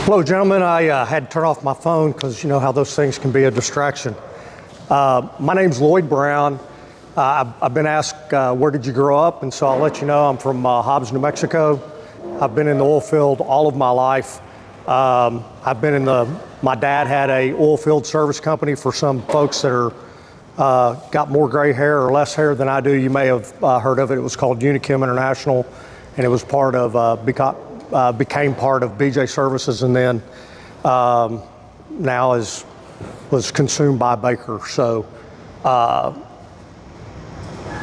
Hello, gentlemen. I had to turn off my phone because you know how those things can be a distraction. My name's Lloyd Brown. I've been asked, where did you grow up? And so I'll let you know I'm from Hobbs, New Mexico. I've been in the oil field all of my life. My dad had a oil field service company. For some folks that are got more gray hair or less hair than I do, you may have heard of it. It was called Unichem International, and it was part of became part of BJ Services, and then now was consumed by Baker. So a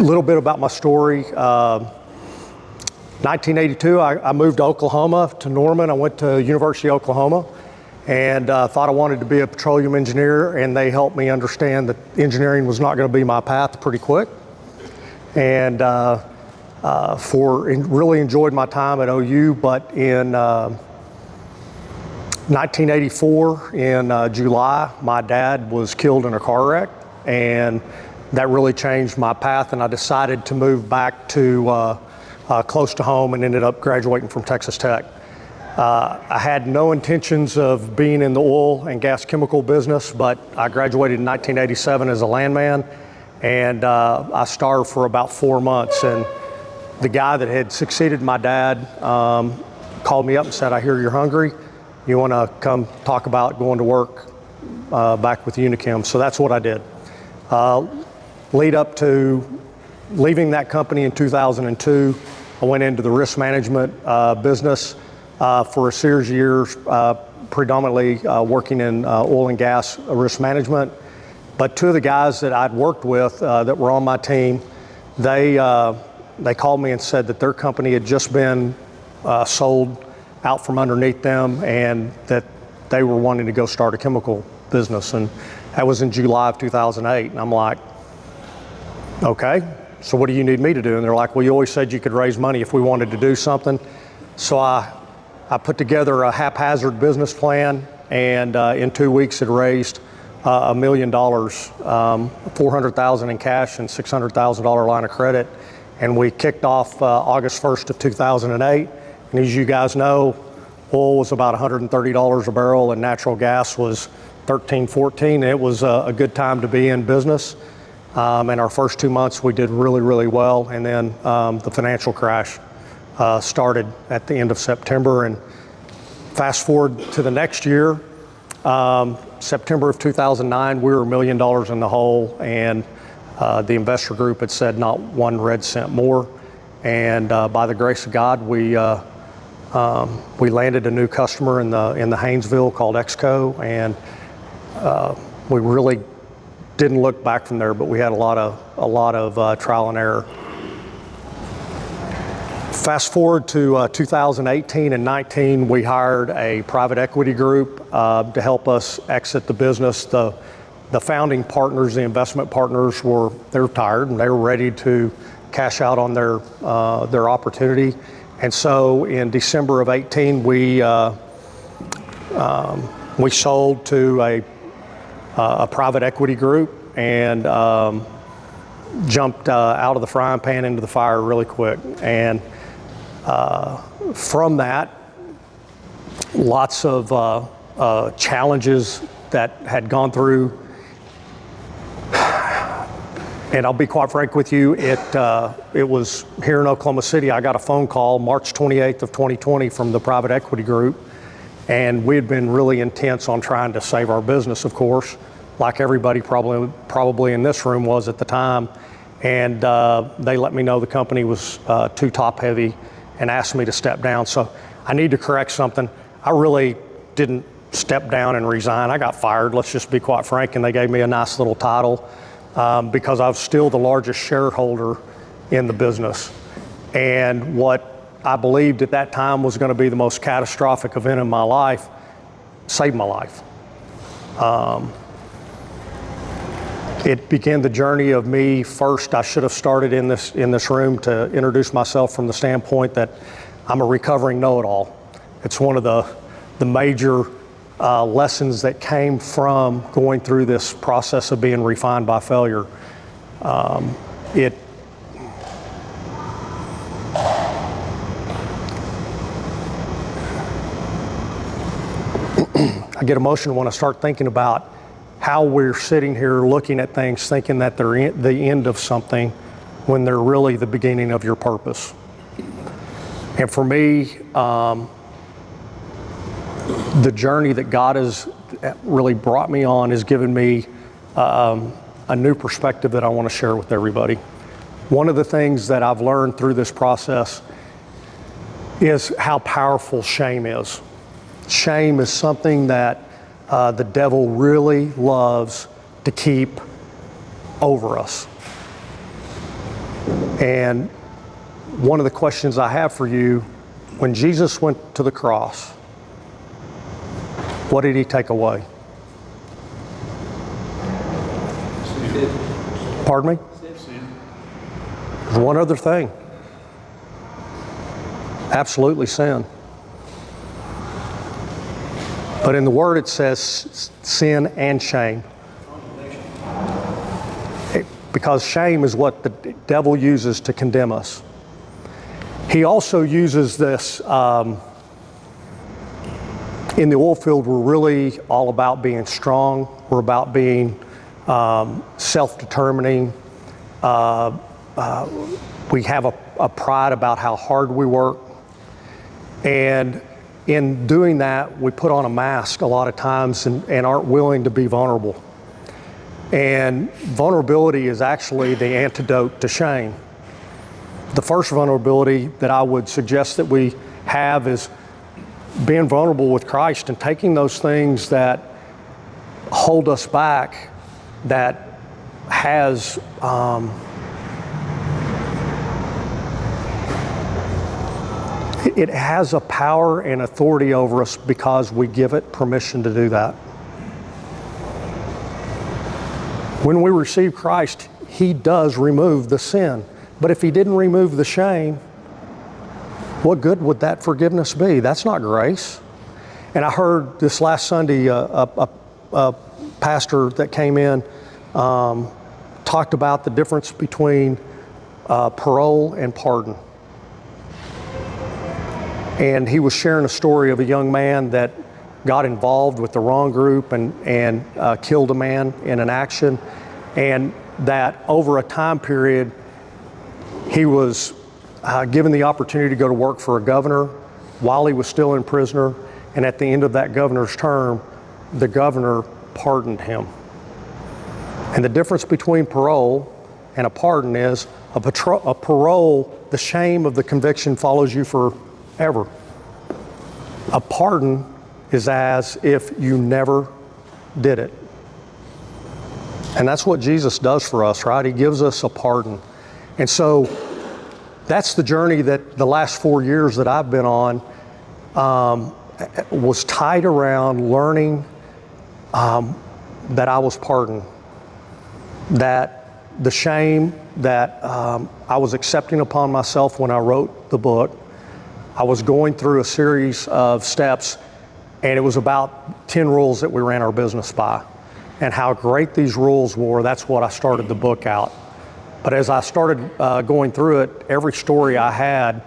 little bit about my story. 1982, I moved to Oklahoma, to Norman. I went to University of Oklahoma and thought I wanted to be a petroleum engineer, and they helped me understand that engineering was not going to be my path pretty quick. And really enjoyed my time at OU, but in 1984, in July, my dad was killed in a car wreck, and that really changed my path, and I decided to move back to close to home and ended up graduating from Texas Tech. I had no intentions of being in the oil and gas chemical business, but I graduated in 1987 as a landman, and I starved for about 4 months. And the guy that had succeeded my dad called me up and said, "I hear you're hungry. You want to come talk about going to work back with Unichem?" So that's what I did. Lead up to leaving that company in 2002, I went into the risk management business for a series of years, predominantly working in oil and gas risk management. But two of the guys that I'd worked with that were on my team, they called me and said that their company had just been sold out from underneath them, and that they were wanting to go start a chemical business. And that was in July of 2008. And I'm like, okay, so what do you need me to do? And they're like, well, you always said you could raise money if we wanted to do something. So I put together a haphazard business plan, and in 2 weeks it raised $1 million, $400,000 in cash and $600,000 line of credit. And we kicked off August 1st of 2008. And as you guys know, oil was about $130 a barrel and natural gas was $13, $14. It was a good time to be in business. And our first 2 months we did really, really well. And then the financial crash started at the end of September. And fast forward to the next year, September of 2009, we were $1 million in the hole, and the investor group had said not one red cent more. And by the grace of God, we landed a new customer in the Haynesville called Exco, and we really didn't look back from there. But we had a lot of trial and error. Fast forward to 2018 and 19, we hired a private equity group to help us exit the business. The founding partners, the investment partners, they were tired and they were ready to cash out on their opportunity. And so in December of 18, we sold to a private equity group and jumped out of the frying pan into the fire really quick. And from that, lots of challenges that had gone through. And I'll be quite frank with you, it was here in Oklahoma City. I got a phone call March 28th of 2020 from the private equity group, and we had been really intense on trying to save our business, of course, like everybody probably in this room was at the time. And they let me know the company was too top heavy and asked me to step down. So I need to correct something. I really didn't step down and resign. I got fired, let's just be quite frank, and they gave me a nice little title. Because I was still the largest shareholder in the business. And what I believed at that time was going to be the most catastrophic event in my life saved my life. It began the journey of me. First, I should have started in this room to introduce myself from the standpoint that I'm a recovering know-it-all. It's one of the major lessons that came from going through this process of being refined by failure. I get emotional when I start thinking about how we're sitting here looking at things thinking that they're the end of something when they're really the beginning of your purpose. And for me, the journey that God has really brought me on has given me a new perspective that I want to share with everybody. One of the things that I've learned through this process is how powerful shame is. Shame is something that the devil really loves to keep over us. And one of the questions I have for you, when Jesus went to the cross, what did he take away? Pardon me? There's one other thing. Absolutely sin. But in the Word it says sin and shame. Because shame is what the devil uses to condemn us. He also uses this, in the oil field, we're really all about being strong. We're about being self-determining. We have a pride about how hard we work. And in doing that, we put on a mask a lot of times and aren't willing to be vulnerable. And vulnerability is actually the antidote to shame. The first vulnerability that I would suggest that we have is being vulnerable with Christ and taking those things that hold us back, that has it has a power and authority over us because we give it permission to do that. When we receive Christ, he does remove the sin. But if he didn't remove the shame, what good would that forgiveness be? That's not grace. And I heard this last Sunday, a pastor that came in talked about the difference between parole and pardon. And he was sharing a story of a young man that got involved with the wrong group and killed a man in an action, and that over a time period he was given the opportunity to go to work for a governor while he was still in prisoner, and at the end of that governor's term, the governor pardoned him. And the difference between parole and a pardon is a parole, the shame of the conviction follows you forever. A pardon is as if you never did it. And that's what Jesus does for us, right? He gives us a pardon. And so that's the journey that the last 4 years that I've been on was tied around learning that I was pardoned. That the shame that I was accepting upon myself when I wrote the book, I was going through a series of steps, and it was about 10 rules that we ran our business by. And how great these rules were, that's what I started the book out. But as I started going through it, every story I had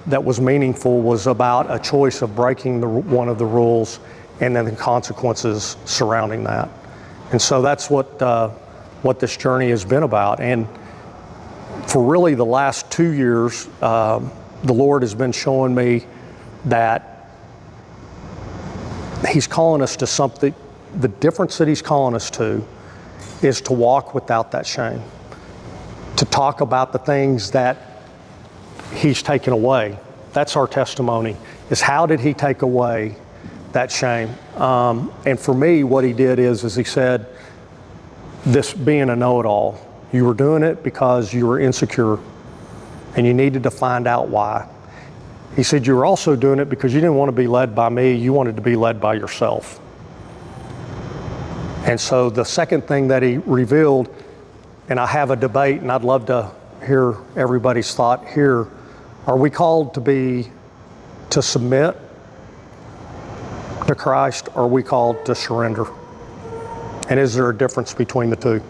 that was meaningful was about a choice of breaking one of the rules and then the consequences surrounding that. And so that's what this journey has been about. And for really the last 2 years, the Lord has been showing me that he's calling us to something. The difference that he's calling us to is to walk without that shame, to talk about the things that he's taken away. That's our testimony, is how did he take away that shame? And for me, what he did is he said, this being a know-it-all, you were doing it because you were insecure and you needed to find out why. He said you were also doing it because you didn't want to be led by me, you wanted to be led by yourself. And so the second thing that he revealed, and I have a debate and I'd love to hear everybody's thought here, are we called to submit to Christ, or are we called to surrender? And is there a difference between the two?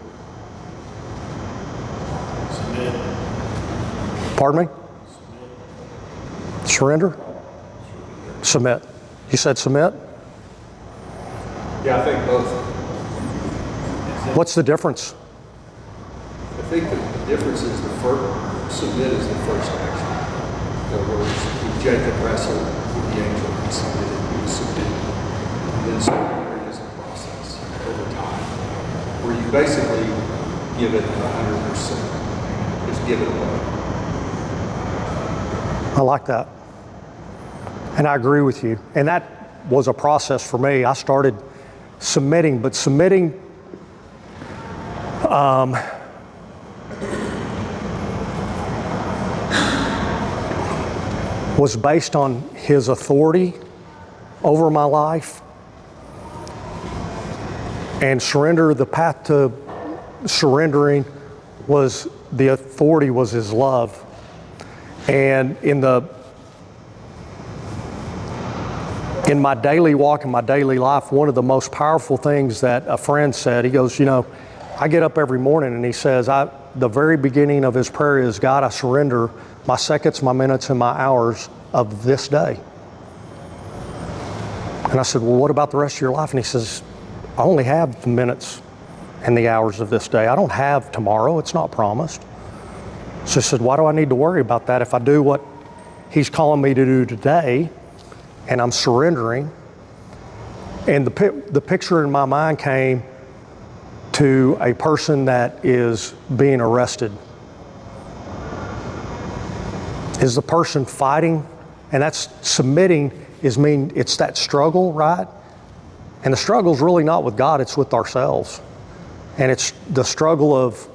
Submit. Pardon me? Surrender? Submit. You said submit? Yeah, I think both. What's the difference? I think the difference is submit is the first action. In other words, when Jacob wrestled with the angel, he submitted, he was submitted. And then surrender is a process over time, where you basically give it 100%. Just give it away. I like that. And I agree with you. And that was a process for me. I started submitting, but submitting was based on his authority over my life. And surrender, the path to surrendering was, the authority was his love. And in my daily walk, in my daily life, one of the most powerful things that a friend said, he goes, I get up every morning, and he says, the very beginning of his prayer is, God, I surrender my seconds, my minutes, and my hours of this day. And I said, well, what about the rest of your life? And he says, I only have the minutes and the hours of this day. I don't have tomorrow. It's not promised. So I said, why do I need to worry about that if I do what he's calling me to do today, and I'm surrendering? And the picture in my mind came to a person that is being arrested. Is the person fighting? And that's submitting, it's that struggle, right? And the struggle is really not with God, it's with ourselves. And it's the struggle of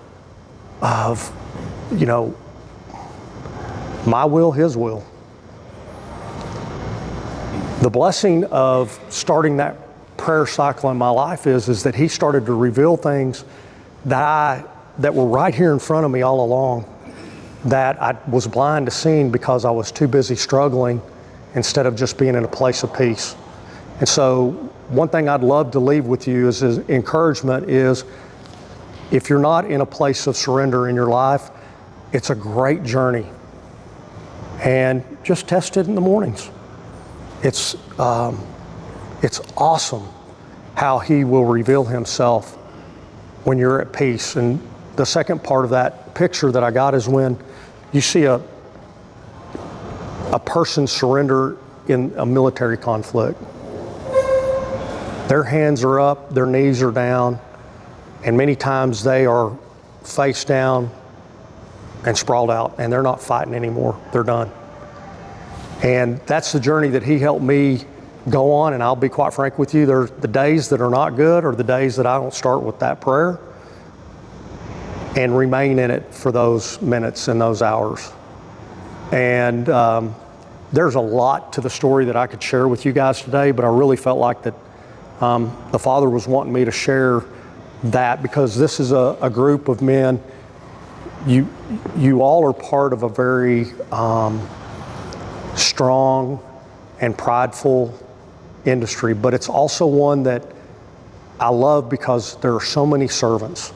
my will, his will. The blessing of starting that prayer cycle in my life is that he started to reveal things that were right here in front of me all along, that I was blind to seeing because I was too busy struggling instead of just being in a place of peace. And so one thing I'd love to leave with you as encouragement is, if you're not in a place of surrender in your life, it's a great journey. And just test it in the mornings. It's awesome how he will reveal himself when you're at peace. And the second part of that picture that I got is when you see a person surrender in a military conflict. Their hands are up, their knees are down, and many times they are face down and sprawled out, and they're not fighting anymore. They're done. And that's the journey that he helped me go on. And I'll be quite frank with you, there's the days that are not good are the days that I don't start with that prayer and remain in it for those minutes and those hours. And there's a lot to the story that I could share with you guys today, but I really felt like that the Father was wanting me to share that, because this is a group of men. You all are part of a very strong and prideful industry, but it's also one that I love because there are so many servants.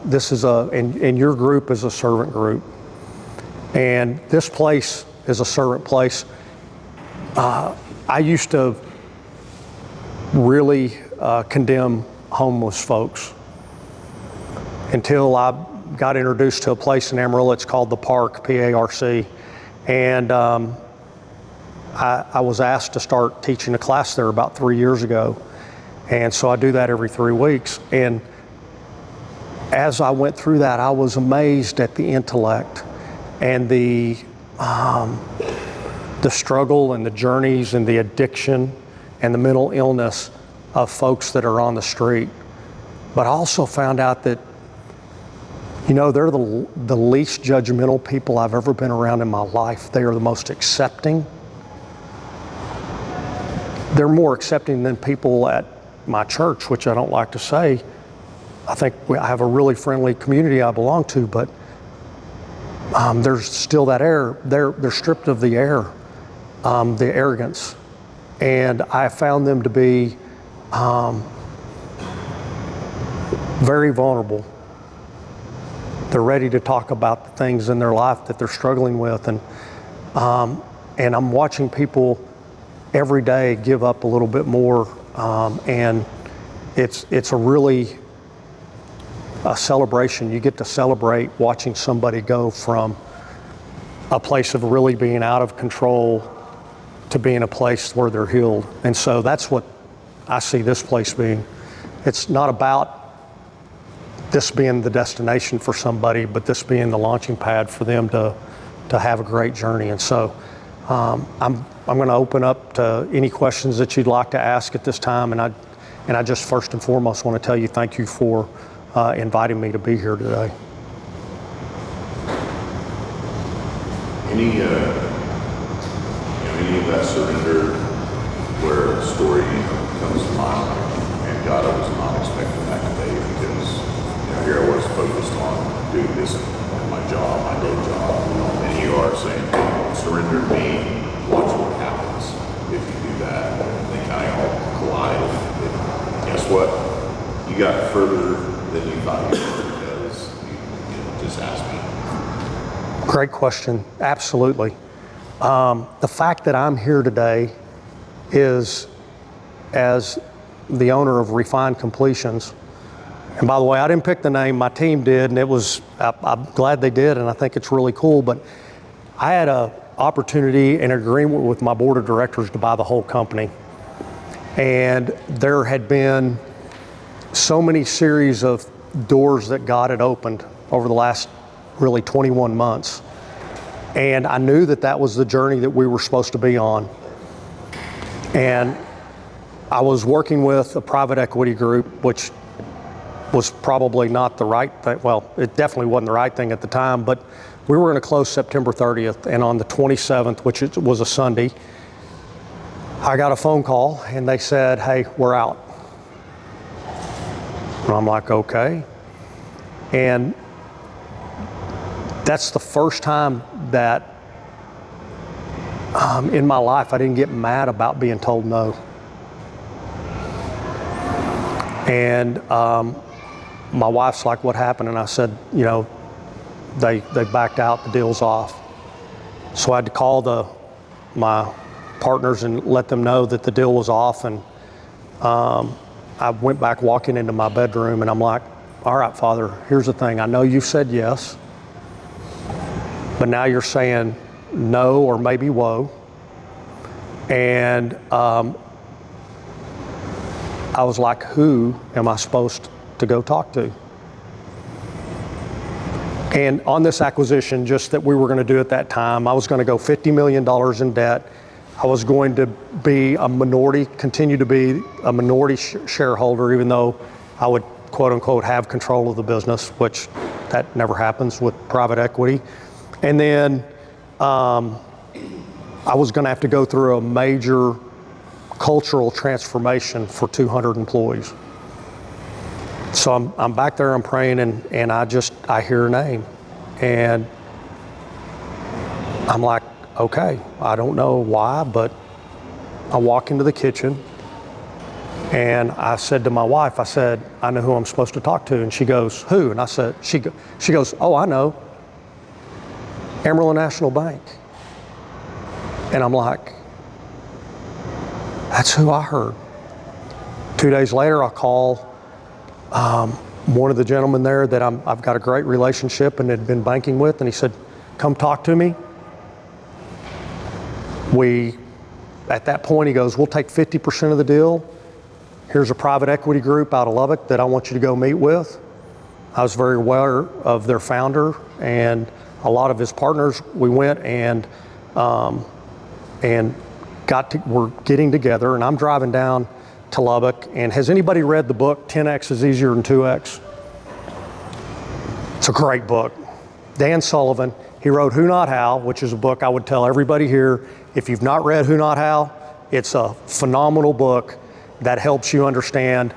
This is and your group is a servant group, and this place is a servant place. I used to really condemn homeless folks until I got introduced to a place in Amarillo. It's called the Park, P-A-R-C, and I was asked to start teaching a class there about 3 years ago, and so I do that every 3 weeks. And as I went through that, I was amazed at the intellect and the struggle and the journeys and the addiction and the mental illness of folks that are on the street. But I also found out that, they're the least judgmental people I've ever been around in my life. They are the most accepting. They're more accepting than people at my church, which I don't like to say. I think I have a really friendly community I belong to, but there's still that air. They're stripped of the air, the arrogance. And I found them to be very vulnerable. They're ready to talk about the things in their life that they're struggling with. And I'm watching people every day give up a little bit more, and it's a really a celebration. You get to celebrate watching somebody go from a place of really being out of control to being a place where they're healed. And so that's what I see this place being. It's not about this being the destination for somebody, but this being the launching pad for them to have a great journey. And so I'm going to open up to any questions that you'd like to ask at this time. And I just first and foremost want to tell you thank you for inviting me to be here today. Any of that surrender where a story comes to mind, and God, I was not expecting that today because here I was focused on doing this at my job, my day job, and you are saying, surrender to me, watch what happens if you do that. They kind of all collide. And guess what? You got further than you thought you would because you just asked me. Great question. Absolutely. The fact that I'm here today is as the owner of Refined Completions. And by the way, I didn't pick the name, my team did, and I'm glad they did, and I think it's really cool. But I had an opportunity and agreement with my board of directors to buy the whole company. And there had been so many series of doors that God had opened over the last really 21 months. And I knew that was the journey that we were supposed to be on. And I was working with a private equity group, which was probably not the right thing. Well, it definitely wasn't the right thing at the time, but we were going to close September 30th. And on the 27th, which was a Sunday, I got a phone call and they said, hey, we're out. And I'm like, okay. And that's the first time that in my life I didn't get mad about being told no. And my wife's like, what happened? And I said, they backed out, the deal's off. So I had to call my partners and let them know that the deal was off. And I went back walking into my bedroom and I'm like, all right, Father, here's the thing. I know you said yes, but now you're saying no or maybe whoa. And I was like, who am I supposed to go talk to? And on this acquisition, just that we were going to do at that time, I was going to go $50 million in debt. I was going to be continue to be a minority shareholder, even though I would, quote unquote, have control of the business, which that never happens with private equity. And then I was going to have to go through a major cultural transformation for 200 employees. So I'm back there, I'm praying, and I hear a name. And I'm like, okay, I don't know why, but I walk into the kitchen and I said to my wife, I said, I know who I'm supposed to talk to. And she goes, who? And I said, she goes, oh, I know, Amarillo National Bank. And I'm like, that's who I heard. 2 days later, I call one of the gentlemen there that I've got a great relationship and had been banking with, and he said, come talk to me. At that point, he goes, we'll take 50% of the deal. Here's a private equity group out of Lubbock that I want you to go meet with. I was very aware of their founder and a lot of his partners. We went and we're getting together, and I'm driving down to Lubbock. And has anybody read the book 10X is Easier Than 2X? It's a great book. Dan Sullivan, he wrote Who Not How, which is a book I would tell everybody here, if you've not read Who Not How, it's a phenomenal book that helps you understand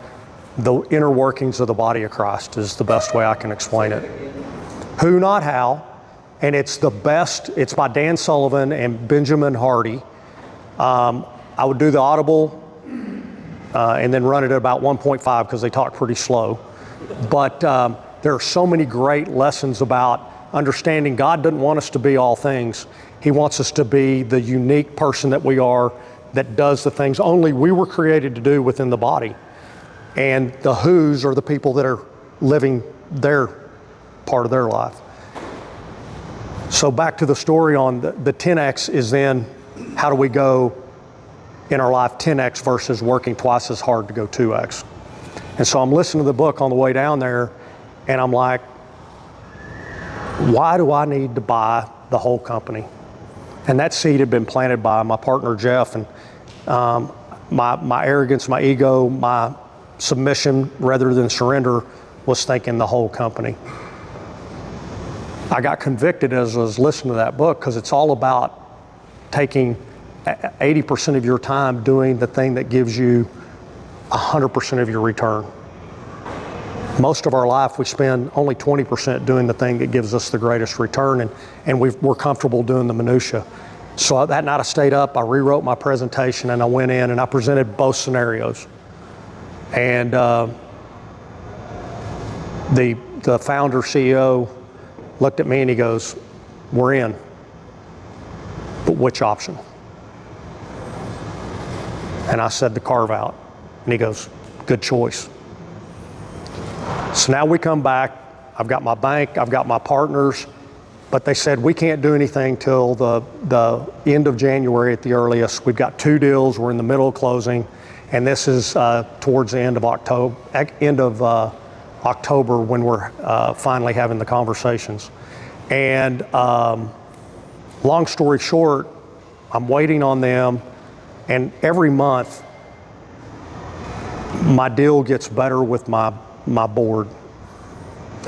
the inner workings of the body of Christ, is the best way I can explain it. Who Not How, and it's the best. It's by Dan Sullivan and Benjamin Hardy. I would do the Audible and then run it at about 1.5 because they talk pretty slow. But there are so many great lessons about understanding God doesn't want us to be all things. He wants us to be the unique person that we are, that does the things only we were created to do within the body. And the who's are the people that are living their part of their life. So back to the story on the 10X is then, how do we go in our life 10X versus working twice as hard to go 2X? And so I'm listening to the book on the way down there, and I'm like, why do I need to buy the whole company? And that seed had been planted by my partner, Jeff, and my arrogance, my ego, my submission rather than surrender was thinking the whole company. I got convicted as I was listening to that book, because it's all about taking 80% of your time doing the thing that gives you 100% of your return. Most of our life, we spend only 20% doing the thing that gives us the greatest return, and we're comfortable doing the minutia. So that night I stayed up, I rewrote my presentation, and I went in and I presented both scenarios. And the founder, CEO, looked at me and he goes, we're in, but which option? And I said the carve out. And he goes, good choice. So now we come back, I've got my bank, I've got my partners, but they said we can't do anything till the end of January at the earliest. We've got 2 deals, we're in the middle of closing, and this is towards the end of October when we're finally having the conversations. And long story short, I'm waiting on them, and every month my deal gets better with my board.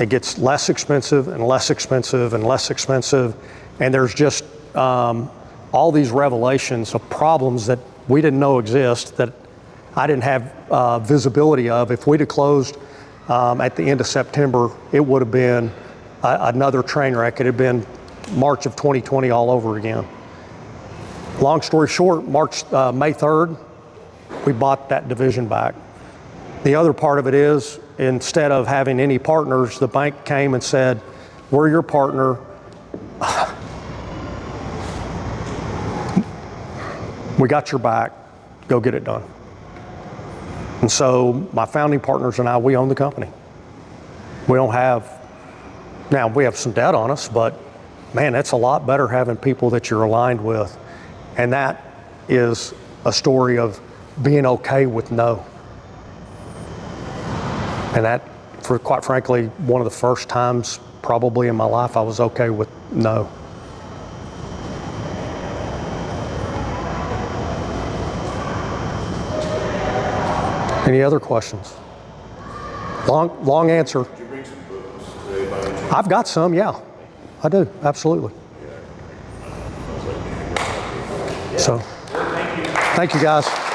It gets less expensive and less expensive and less expensive, and there's just all these revelations of problems that we didn't know exist, that I didn't have visibility of. If we'd have closed at the end of September, it would have been another train wreck. It had been March of 2020 all over again. Long story short, May 3rd, we bought that division back. The other part of it is, instead of having any partners, the bank came and said, we're your partner. We got your back, go get it done. And so my founding partners and I, we own the company. We don't have, now we have some debt on us, but man, it's a lot better having people that you're aligned with. And that is a story of being okay with no. And that, for quite frankly, one of the first times probably in my life I was okay with no. Any other questions? Long answer. Did you bring some books today by any chance? I've got some, yeah. I do, absolutely. So, thank you guys.